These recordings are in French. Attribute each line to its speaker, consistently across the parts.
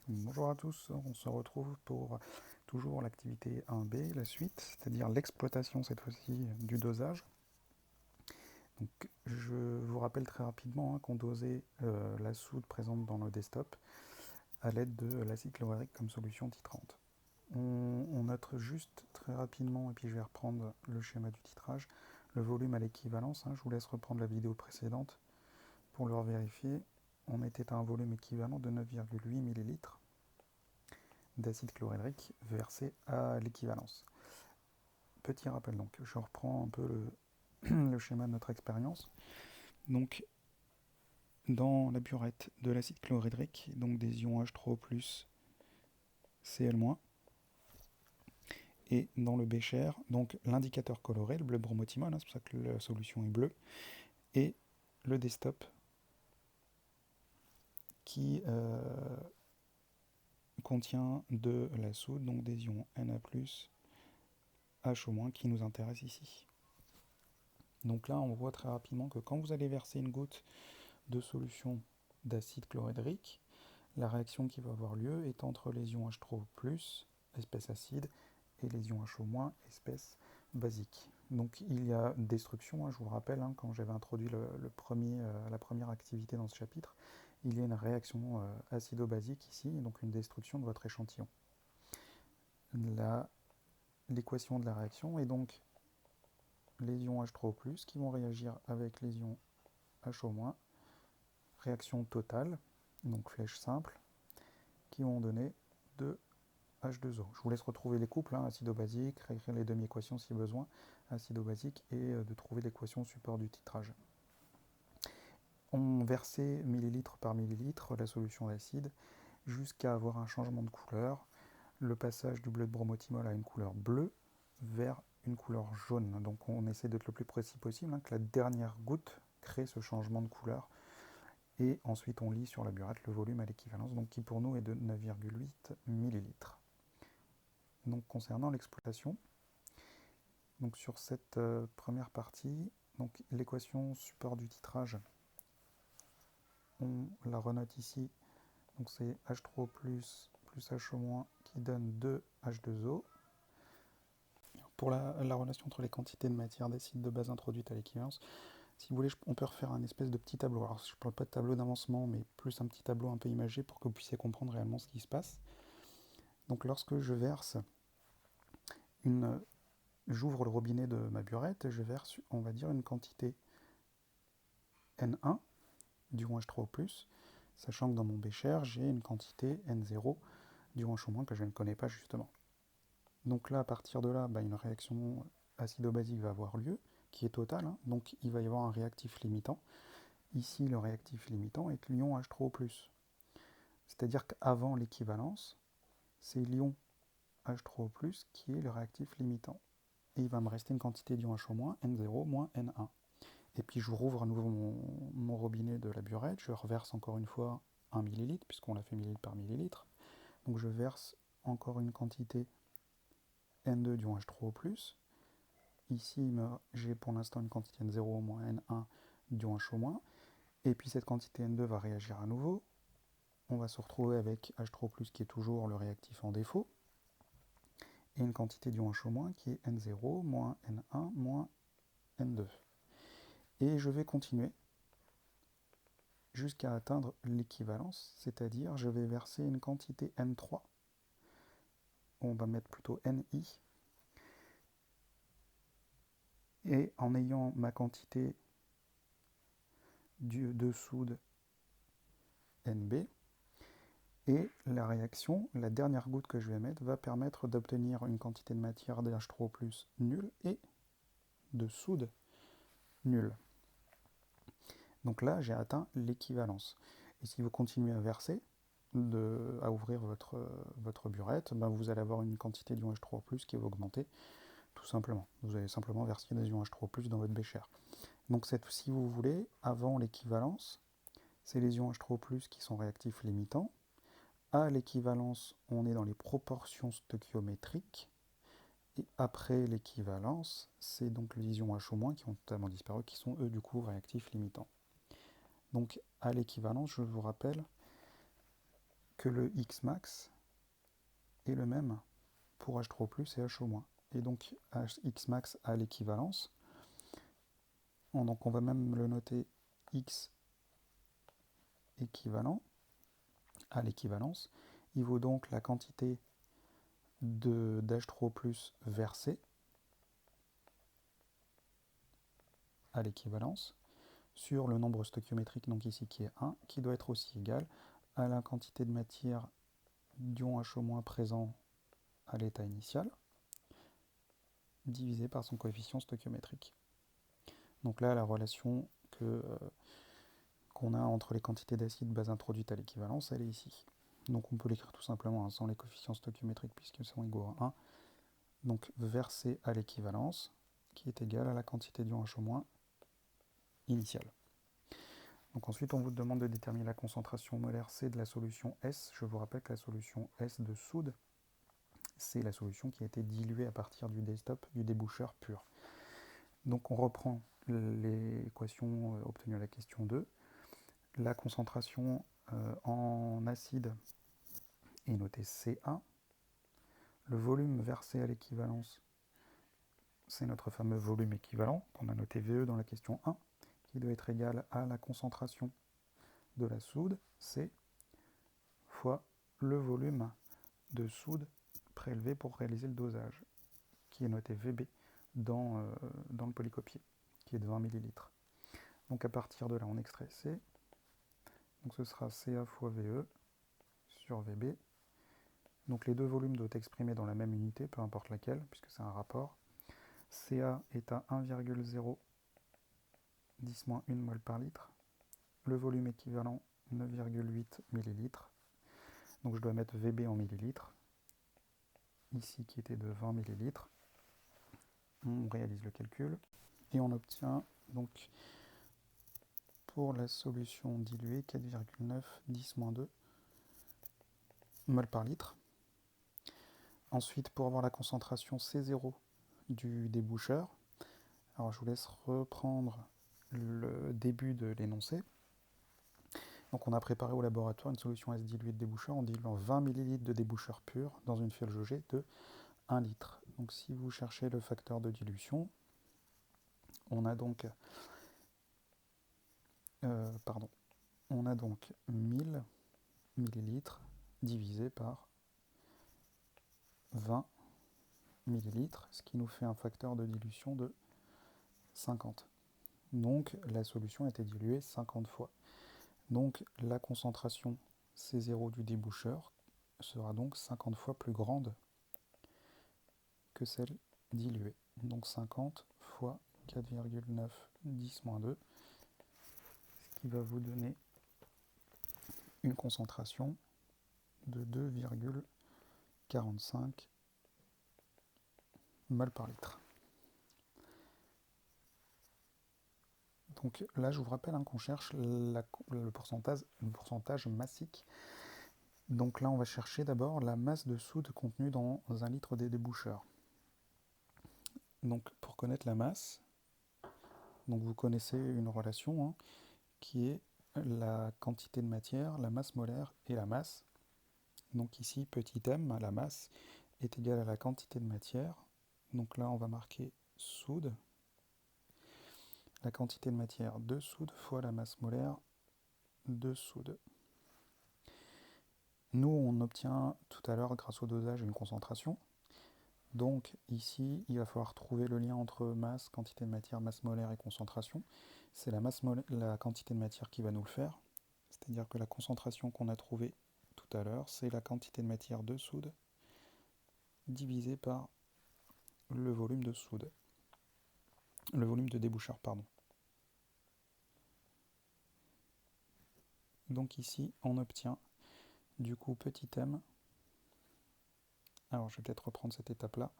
Speaker 1: Bonjour à tous, on se retrouve pour toujours l'activité 1B, la suite, c'est-à-dire l'exploitation cette fois-ci du dosage. Donc, je vous rappelle très rapidement qu'on dosait la soude présente dans le desktop à l'aide de l'acide chlorhydrique comme solution titrante. On note juste très rapidement, et puis je vais reprendre le schéma du titrage, le volume à l'équivalence. Je vous laisse reprendre la vidéo précédente pour le vérifier. On était à un volume équivalent de 9,8 ml d'acide chlorhydrique versé à l'équivalence. Petit rappel donc, je reprends un peu le schéma de notre expérience. Donc, dans la burette de l'acide chlorhydrique, donc des ions H3O+, Cl-, et dans le bécher, donc l'indicateur coloré, le bleu bromothymol, c'est pour ça que la solution est bleue, et le desktop qui contient de la soude, donc des ions Na+, H- qui nous intéressent ici. Donc là, on voit très rapidement que quand vous allez verser une goutte de solution d'acide chlorhydrique, la réaction qui va avoir lieu est entre les ions H3O+, espèce acide, et les ions HO-, espèce basique. Donc il y a destruction, je vous le rappelle, quand j'avais introduit la première activité dans ce chapitre, il y a une réaction acido-basique ici, et donc une destruction de votre échantillon. L'équation de la réaction est donc les ions H3O+, qui vont réagir avec les ions HO-, réaction totale, donc flèche simple, qui vont donner 2H2O. Je vous laisse retrouver les couples, acido-basique, réécrire les demi-équations si besoin, acido-basique, et de trouver l'équation support du titrage. On versait millilitre par millilitre la solution d'acide jusqu'à avoir un changement de couleur, le passage du bleu de bromothymol à une couleur bleue vers une couleur jaune. Donc on essaie d'être le plus précis possible, que la dernière goutte crée ce changement de couleur. Et ensuite on lit sur la burette le volume à l'équivalence, donc qui pour nous est de 9,8 ml. Donc concernant l'exploitation, donc sur cette première partie, donc l'équation support du titrage, on la renote ici. Donc c'est H3O plus HO- qui donne 2H2O. Pour la relation entre les quantités de matière d'acide de base introduites à l'équivalence, si vous voulez, on peut refaire un espèce de petit tableau. Alors je ne parle pas de tableau d'avancement, mais plus un petit tableau un peu imagé pour que vous puissiez comprendre réellement ce qui se passe. Donc lorsque je verse j'ouvre le robinet de ma burette et je verse, on va dire, une quantité N1 d'ion H3O+, sachant que dans mon bécher, j'ai une quantité N0 d'ion H- que je ne connais pas justement. Donc là, à partir de là, une réaction acido-basique va avoir lieu, qui est totale, donc il va y avoir un réactif limitant. Ici, le réactif limitant est l'ion H3O+. C'est-à-dire qu'avant l'équivalence, c'est l'ion H3O+, qui est le réactif limitant. Et il va me rester une quantité d'ion HO-, N0 moins N1. Et puis je rouvre à nouveau mon robinet de la burette, je reverse encore une fois 1 ml, puisqu'on l'a fait millilitre par millilitre. Donc je verse encore une quantité N2 d'ion H3O+. Ici, j'ai pour l'instant une quantité N0 moins N1 d'ion HO-. Et puis cette quantité N2 va réagir à nouveau. On va se retrouver avec H3O+, qui est toujours le réactif en défaut. Et une quantité d'ion HO- qui est N0 moins N1 moins N2. Et je vais continuer jusqu'à atteindre l'équivalence, c'est-à-dire je vais verser une quantité N3, on va mettre plutôt Ni, et en ayant ma quantité de soude Nb, et la réaction, la dernière goutte que je vais mettre, va permettre d'obtenir une quantité de matière d'H3O+ nulle et de soude nulle. Donc là, j'ai atteint l'équivalence. Et si vous continuez à verser, à ouvrir votre burette, vous allez avoir une quantité d'ion H3O+, qui va augmenter, tout simplement. Vous allez simplement verser des ions H3O+ dans votre bécher. Donc si vous voulez, avant l'équivalence, c'est les ions H3O+, qui sont réactifs limitants. À l'équivalence, on est dans les proportions stoichiométriques. Et après l'équivalence, c'est donc les ions HO- qui ont totalement disparu, qui sont eux du coup réactifs limitants. Donc à l'équivalence, je vous rappelle que le Xmax est le même pour H3O+, et HO-. Et donc Xmax a l'équivalence. Donc on va même le noter X équivalent à l'équivalence. Il vaut donc la quantité d'H3O+ versée à l'équivalence sur le nombre stoichiométrique, donc ici qui est 1, qui doit être aussi égal à la quantité de matière d'ion HO- présent à l'état initial, divisé par son coefficient stoichiométrique. Donc là, la relation qu'on a entre les quantités d'acide base introduites à l'équivalence, elle est ici. Donc on peut l'écrire tout simplement sans les coefficients stoichiométriques puisqu'ils sont égaux à 1. Donc versé à l'équivalence, qui est égal à la quantité d'ion HO- initiale. Donc ensuite, on vous demande de déterminer la concentration molaire C de la solution S. Je vous rappelle que la solution S de soude, c'est la solution qui a été diluée à partir du destop, du déboucheur pur. Donc on reprend l'équation obtenue à la question 2. La concentration en acide est notée Ca. Le volume versé à l'équivalence, c'est notre fameux volume équivalent qu'on a noté VE dans la question 1, qui doit être égal à la concentration de la soude, C, fois le volume de soude prélevé pour réaliser le dosage, qui est noté VB dans le polycopier, qui est de 20 ml. Donc à partir de là, on extrait C. Donc ce sera Ca fois VE sur VB. Donc les deux volumes doivent être exprimés dans la même unité, peu importe laquelle, puisque c'est un rapport. Ca est à 1,0 10-1 mol par litre. Le volume équivalent 9,8 ml. Donc je dois mettre VB en millilitres, ici qui était de 20 ml. On réalise le calcul et on obtient donc pour la solution diluée 4,9 10-2 mol par litre. Ensuite, pour avoir la concentration C0 du déboucheur, alors je vous laisse reprendre le début de l'énoncé. Donc on a préparé au laboratoire une solution S diluée de déboucheur en diluant 20 ml de déboucheur pur dans une fiole jaugée de 1 litre. Donc si vous cherchez le facteur de dilution, on a donc, on a donc 1000 ml divisé par 20 ml, ce qui nous fait un facteur de dilution de 50. Donc la solution a été diluée 50 fois. Donc la concentration C0 du déboucheur sera donc 50 fois plus grande que celle diluée. Donc 50 fois 4,9 10-2, ce qui va vous donner une concentration de 2,45 mol par litre. Donc là, je vous rappelle qu'on cherche le pourcentage massique. Donc là, on va chercher d'abord la masse de soude contenue dans 1 litre des déboucheurs. Donc pour connaître la masse, donc vous connaissez une relation qui est la quantité de matière, la masse molaire et la masse. Donc ici, petit m, la masse est égale à la quantité de matière. Donc là, on va marquer soude. La quantité de matière de soude fois la masse molaire de soude. Nous, on obtient tout à l'heure, grâce au dosage, une concentration. Donc ici, il va falloir trouver le lien entre masse, quantité de matière, masse molaire et concentration. C'est la quantité de matière qui va nous le faire. C'est-à-dire que la concentration qu'on a trouvée tout à l'heure, c'est la quantité de matière de soude divisé par le volume de soude. Le volume de déboucheur, pardon. Donc ici, on obtient du coup petit m. Alors je vais peut-être reprendre cette étape-là.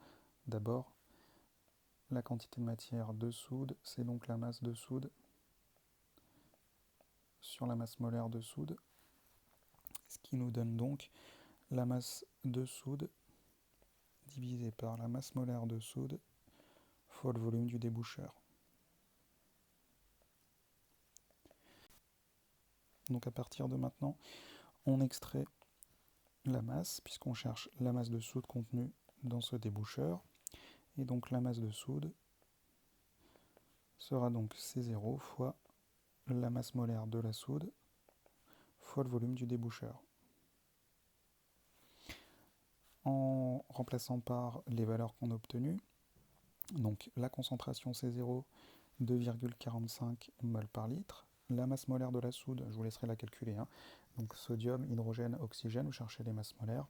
Speaker 1: D'abord, la quantité de matière de soude, c'est donc la masse de soude sur la masse molaire de soude, ce qui nous donne donc la masse de soude divisée par la masse molaire de soude fois le volume du déboucheur. Donc à partir de maintenant, on extrait la masse, puisqu'on cherche la masse de soude contenue dans ce déboucheur. Et donc la masse de soude sera donc C0 fois la masse molaire de la soude fois le volume du déboucheur. En remplaçant par les valeurs qu'on a obtenues, donc la concentration C0, 2,45 mol par litre, la masse molaire de la soude, je vous laisserai la calculer, hein. Donc sodium, hydrogène, oxygène, vous cherchez les masses molaires,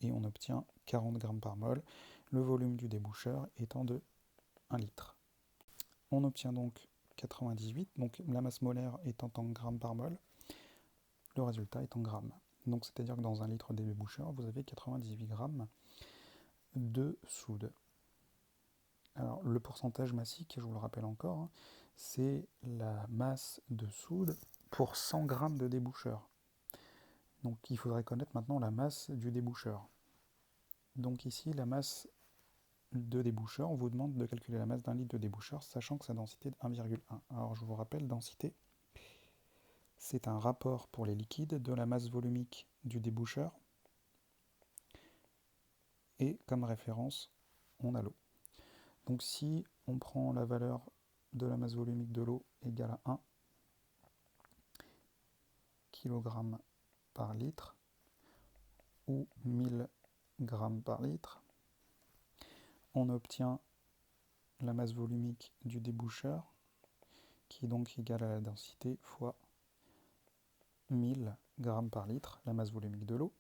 Speaker 1: et on obtient 40 grammes par mol, le volume du déboucheur étant de 1 litre. On obtient donc 98, donc la masse molaire étant en grammes par mol, le résultat est en grammes. Donc c'est-à-dire que dans un litre de déboucheur, vous avez 98 grammes de soude. Alors le pourcentage massique, je vous le rappelle encore, hein, c'est la masse de soude pour 100 grammes de déboucheur. Donc il faudrait connaître maintenant la masse du déboucheur. Donc ici, la masse de déboucheur, on vous demande de calculer la masse d'un litre de déboucheur, sachant que sa densité est de 1,1. Alors je vous rappelle, densité, c'est un rapport pour les liquides de la masse volumique du déboucheur, et comme référence, on a l'eau. Donc si on prend la valeur de la masse volumique de l'eau égale à 1 kg par litre, ou 1000 grammes par litre, on obtient la masse volumique du déboucheur, qui est donc égale à la densité fois 1000 grammes par litre, la masse volumique de l'eau.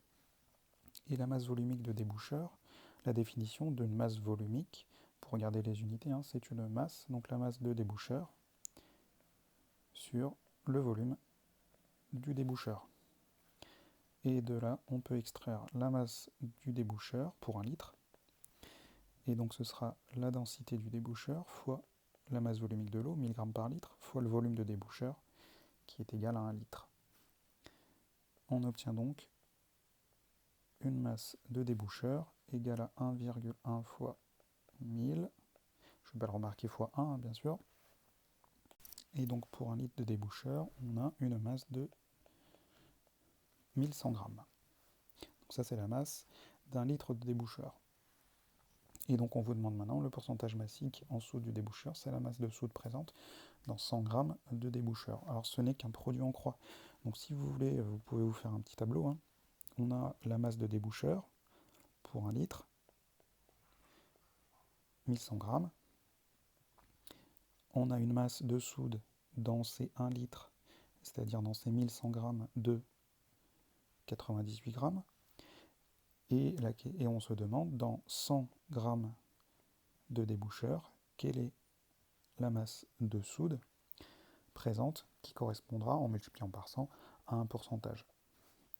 Speaker 1: Et la masse volumique de déboucheur, la définition d'une masse volumique, pour regarder les unités, hein, c'est une masse, donc la masse de déboucheur, sur le volume du déboucheur. Et de là, on peut extraire la masse du déboucheur pour 1 litre. Et donc ce sera la densité du déboucheur fois la masse volumique de l'eau, 1000 grammes par litre, fois le volume de déboucheur, qui est égal à 1 litre. On obtient donc une masse de déboucheur égale à 1,1 fois 1000. Je vais pas le remarquer fois 1, hein, bien sûr. Et donc pour 1 litre de déboucheur, on a une masse de 1100 grammes. Donc ça c'est la masse d'un litre de déboucheur. Et donc on vous demande maintenant le pourcentage massique en soude du déboucheur, c'est la masse de soude présente dans 100 grammes de déboucheur. Alors ce n'est qu'un produit en croix. Donc si vous voulez, vous pouvez vous faire un petit tableau, hein. On a la masse de déboucheur pour 1 litre, 1100 grammes. On a une masse de soude dans ces 1 litre, c'est-à-dire dans ces 1100 grammes de 98 grammes. Et on se demande, dans 100 grammes de déboucheur, quelle est la masse de soude présente qui correspondra, en multipliant par 100, à un pourcentage.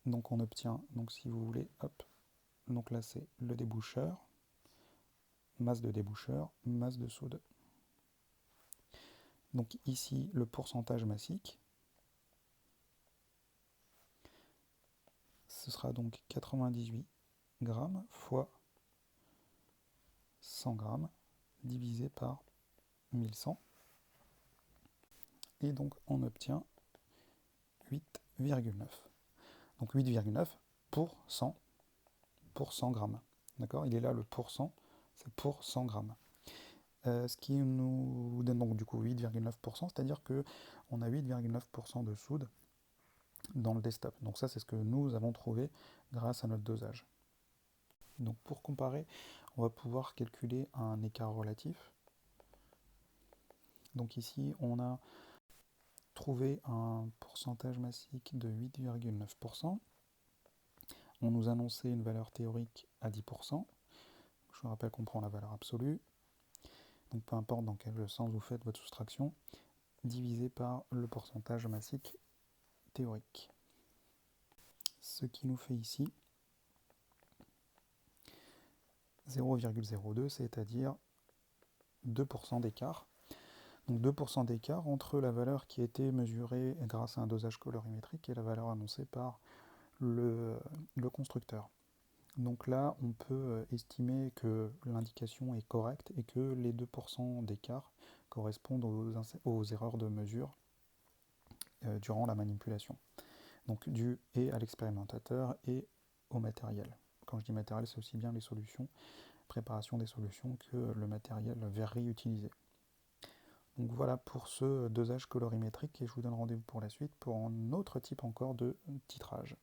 Speaker 1: Donc on obtient, donc si vous voulez, hop, donc là c'est le déboucheur, masse de déboucheur, masse de soude. Donc ici le pourcentage massique, ce sera donc 98 grammes fois 100 grammes divisé par 1100. Et donc on obtient 8,9. Donc 8,9 pour 100 grammes. D'accord? Il est là le pourcent, c'est pour 100 grammes. Ce qui nous donne donc du coup 8,9%, c'est-à-dire qu'on a 8,9% de soude dans le desktop. Donc ça c'est ce que nous avons trouvé grâce à notre dosage. Donc pour comparer, on va pouvoir calculer un écart relatif. Donc ici on a trouvé un pourcentage massique de 8,9%. On nous annonçait une valeur théorique à 10%. Je vous rappelle qu'on prend la valeur absolue. Donc peu importe dans quel sens vous faites votre soustraction, divisé par le pourcentage massique théorique. Ce qui nous fait ici 0,02, c'est-à-dire 2% d'écart. Donc 2% d'écart entre la valeur qui a été mesurée grâce à un dosage colorimétrique et la valeur annoncée par le constructeur. Donc là, on peut estimer que l'indication est correcte et que les 2% d'écart correspondent aux erreurs de mesure durant la manipulation. Donc dû et à l'expérimentateur et au matériel. Quand je dis matériel, c'est aussi bien les solutions, préparation des solutions, que le matériel verrerie utilisé. Donc voilà pour ce dosage colorimétrique et je vous donne rendez-vous pour la suite pour un autre type encore de titrage.